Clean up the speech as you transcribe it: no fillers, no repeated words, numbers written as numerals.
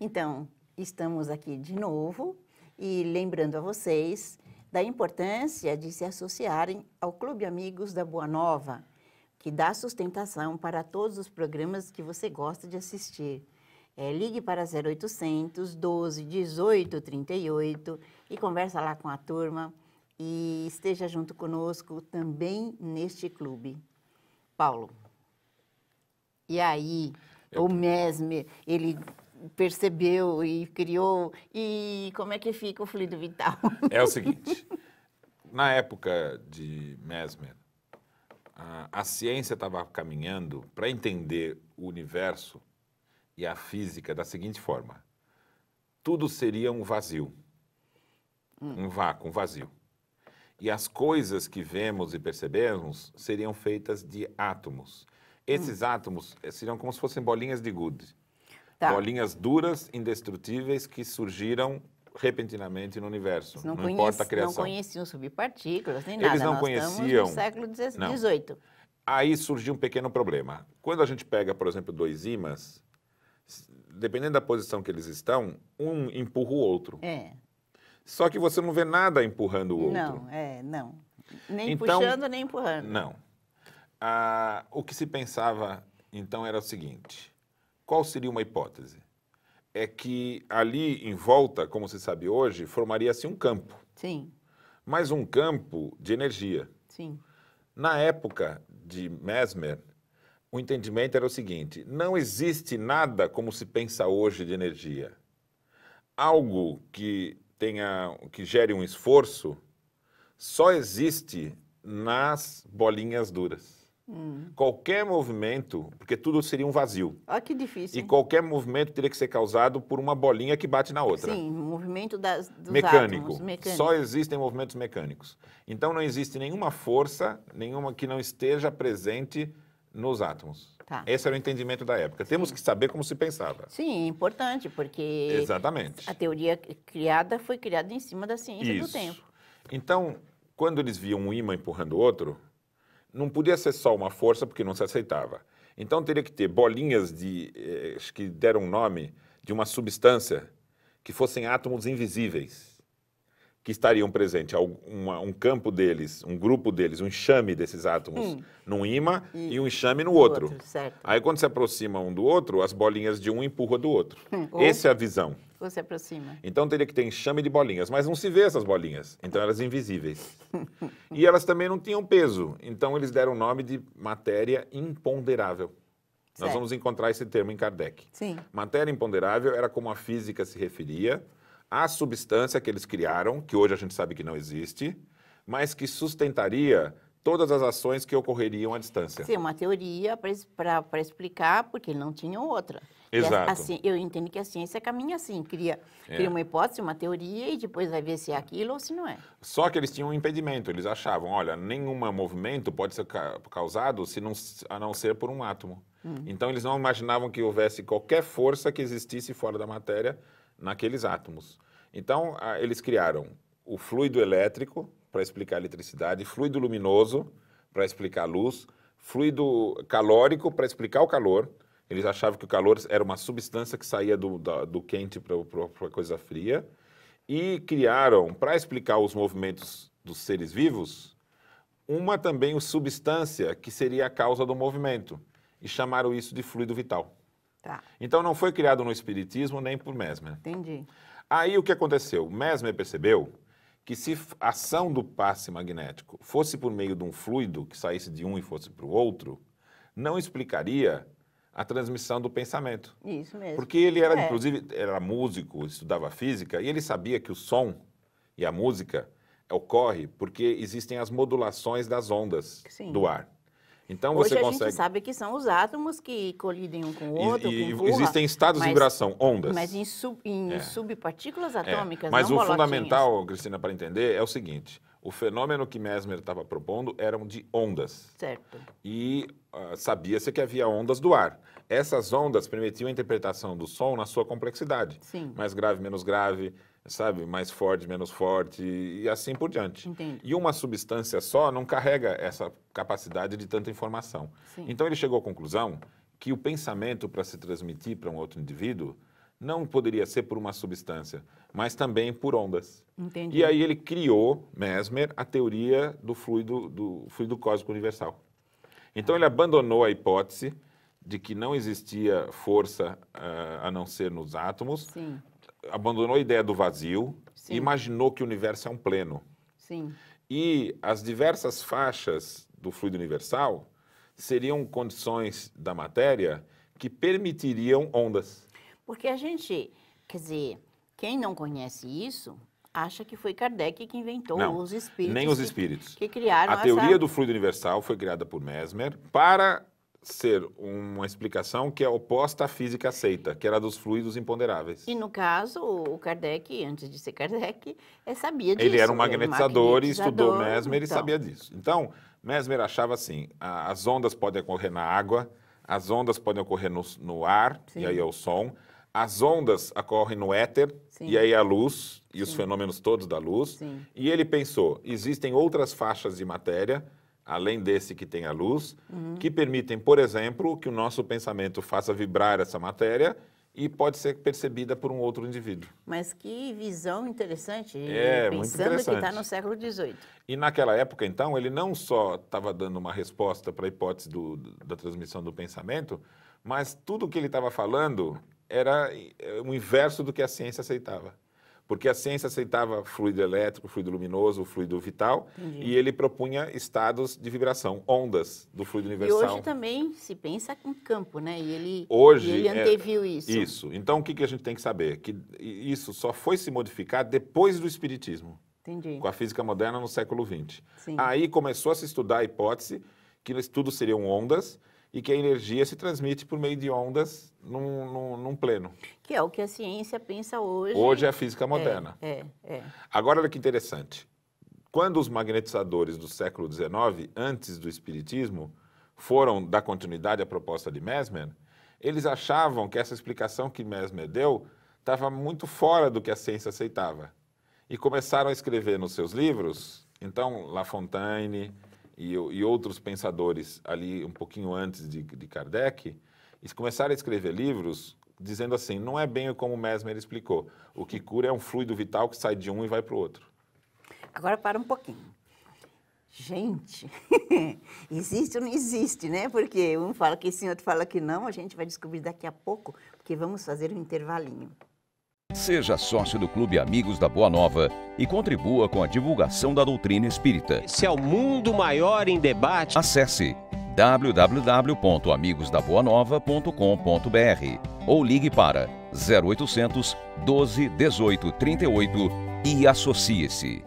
Então, estamos aqui de novo e lembrando a vocês da importância de se associarem ao Clube Amigos da Boa Nova, que dá sustentação para todos os programas que você gosta de assistir. Ligue para 0800 12 18 38 e conversa lá com a turma e esteja junto conosco também neste clube. Paulo, e aí o Mesmer, ele percebeu e criou, e como é que fica o fluido vital? É o seguinte, na época de Mesmer, a ciência estava caminhando para entender o universo e a física da seguinte forma: tudo seria um vazio, um vácuo, um vazio. E as coisas que vemos e percebemos seriam feitas de átomos. Esses átomos seriam como se fossem bolinhas de gude. Tá. Bolinhas duras, indestrutíveis, que surgiram repentinamente no universo. Não importa a criação. Não conheciam subpartículas nem nada. Eles não Nós conheciam. Estamos no século XVIII. Aí surgiu um pequeno problema. Quando a gente pega, por exemplo, dois ímãs, dependendo da posição que eles estão, um empurra o outro. Só que você não vê nada empurrando o outro. Não. Nem puxando, nem empurrando. Não. O que se pensava, então, era o seguinte: qual seria uma hipótese? É que ali em volta, como se sabe hoje, formaria-se um campo. Sim. Mas um campo de energia. Sim. Na época de Mesmer, o entendimento era o seguinte: não existe nada como se pensa hoje de energia. Algo que gere um esforço só existe nas bolinhas duras. Qualquer movimento, porque tudo seria um vazio. Olha que difícil. E qualquer movimento teria que ser causado por uma bolinha que bate na outra. Sim, movimento dos mecânico. átomos. Mecânico. Só existem movimentos mecânicos. Então não existe nenhuma força, nenhuma que não esteja presente nos átomos. Tá. Esse era o entendimento da época. Sim. Temos que saber como se pensava. Sim, importante, porque exatamente. A teoria foi criada em cima da ciência do tempo. Então, quando eles viam um ímã empurrando o outro, não podia ser só uma força, porque não se aceitava. Então teria que ter bolinhas que deram nome de uma substância que fossem átomos invisíveis, que estariam presentes, um campo deles, um grupo deles, um enxame desses átomos num ímã e um enxame no outro. Certo. Aí quando se aproxima um do outro, as bolinhas de um empurram do outro. Essa é a visão. Ou se aproxima. Então teria que ter enxame de bolinhas, mas não se vê essas bolinhas, então elas invisíveis. E elas também não tinham peso, então eles deram o nome de matéria imponderável. Certo. Nós vamos encontrar esse termo em Kardec. Sim. Matéria imponderável era como a física se referia à substância que eles criaram, que hoje a gente sabe que não existe, mas que sustentaria todas as ações que ocorreriam à distância. Sim, uma teoria para explicar, porque não tinham outra. Exato. Eu entendo que a ciência caminha assim, cria uma hipótese, uma teoria, e depois vai ver se é aquilo ou se não é. Só que eles tinham um impedimento, eles achavam, olha, nenhum movimento pode ser causado a não ser por um átomo. Então eles não imaginavam que houvesse qualquer força que existisse fora da matéria naqueles átomos. Então eles criaram o fluido elétrico para explicar a eletricidade, fluido luminoso para explicar a luz, fluido calórico para explicar o calor. Eles achavam que o calor era uma substância que saía do quente para a coisa fria. E criaram, para explicar os movimentos dos seres vivos, também substância que seria a causa do movimento. E chamaram isso de fluido vital. Tá. Então não foi criado no Espiritismo nem por Mesmer. Entendi. Aí o que aconteceu? Mesmer percebeu que se a ação do passe magnético fosse por meio de um fluido que saísse de um e fosse para o outro, não explicaria a transmissão do pensamento. Isso mesmo. Porque ele era, inclusive, era músico, estudava física, e ele sabia que o som e a música ocorre porque existem as modulações das ondas do ar. Então Hoje você a consegue... gente sabe que são os átomos que colidem um com o outro, que empurra, existem estados de vibração, ondas. Mas em subpartículas atômicas, mas não o bolotinhas. fundamental, Cristina, para entender, é o seguinte: o fenômeno que Mesmer estava propondo eram de ondas. Certo. E sabia-se que havia ondas do ar. Essas ondas permitiam a interpretação do som na sua complexidade. Sim. Mais grave, menos grave, sabe? Mais forte, menos forte e assim por diante. Entendi. E uma substância só não carrega essa capacidade de tanta informação. Sim. Então ele chegou à conclusão que o pensamento, para se transmitir para um outro indivíduo, não poderia ser por uma substância, mas também por ondas. Entendi. E aí ele criou, Mesmer, a teoria do fluido cósmico universal. Então ele abandonou a hipótese de que não existia força a não ser nos átomos, Sim. abandonou a ideia do vazio, Sim. imaginou que o universo é um pleno. Sim. E as diversas faixas do fluido universal seriam condições da matéria que permitiriam ondas. Porque a gente, quer dizer, quem não conhece isso, acha que foi Kardec que inventou Não, os espíritos. nem os espíritos. Que criaram A teoria do fluido universal foi criada por Mesmer para ser uma explicação que é oposta à física aceita, que era dos fluidos imponderáveis. E no caso, o Kardec, antes de ser Kardec, sabia disso. Ele era um magnetizador e estudou magnetizador, Mesmer e então. sabia disso. Então, Mesmer achava assim, as ondas podem ocorrer na água, as ondas podem ocorrer no ar, Sim. e aí é o som, as ondas ocorrem no éter, Sim. e aí é a luz, e os Sim. fenômenos todos da luz. Sim. E ele pensou, existem outras faixas de matéria, além desse que tem a luz, que permitem, por exemplo, que o nosso pensamento faça vibrar essa matéria e pode ser percebida por um outro indivíduo. Mas que visão interessante, Muito pensando interessante. que está no século XVIII. E naquela época, então, ele não só estava dando uma resposta para a hipótese da transmissão do pensamento, mas tudo o que ele estava falando era o inverso do que a ciência aceitava. Porque a ciência aceitava fluido elétrico, fluido luminoso, fluido vital, Entendi. e ele propunha estados de vibração, ondas do fluido E universal. hoje também se pensa em campo, né? E Hoje ele anteviu isso. Isso. Então, o que a gente tem que saber? Que isso só foi se modificar depois do Espiritismo, Entendi. com a física moderna no século XX. Sim. Aí começou a se estudar a hipótese que tudo seriam ondas e que a energia se transmite por meio de ondas num pleno. Que é o que a ciência pensa hoje. Hoje é a física moderna. É. Agora, olha que interessante. Quando os magnetizadores do século XIX, antes do Espiritismo, foram dar continuidade à proposta de Mesmer, eles achavam que essa explicação que Mesmer deu estava muito fora do que a ciência aceitava. E começaram a escrever nos seus livros, então, La Fontaine e outros pensadores ali um pouquinho antes de Kardec, eles começaram a escrever livros dizendo assim, não é bem como Mesmer explicou, o que cura é um fluido vital que sai de um e vai para o outro. Agora para um pouquinho. Gente, existe ou não existe, né? Porque um fala que sim, outro fala que não, a gente vai descobrir daqui a pouco, porque vamos fazer um intervalinho. Seja sócio do Clube Amigos da Boa Nova e contribua com a divulgação da doutrina espírita. Esse é o mundo maior em debate. Acesse www.amigosdaboanova.com.br ou ligue para 0800 12 18 38 e associe-se.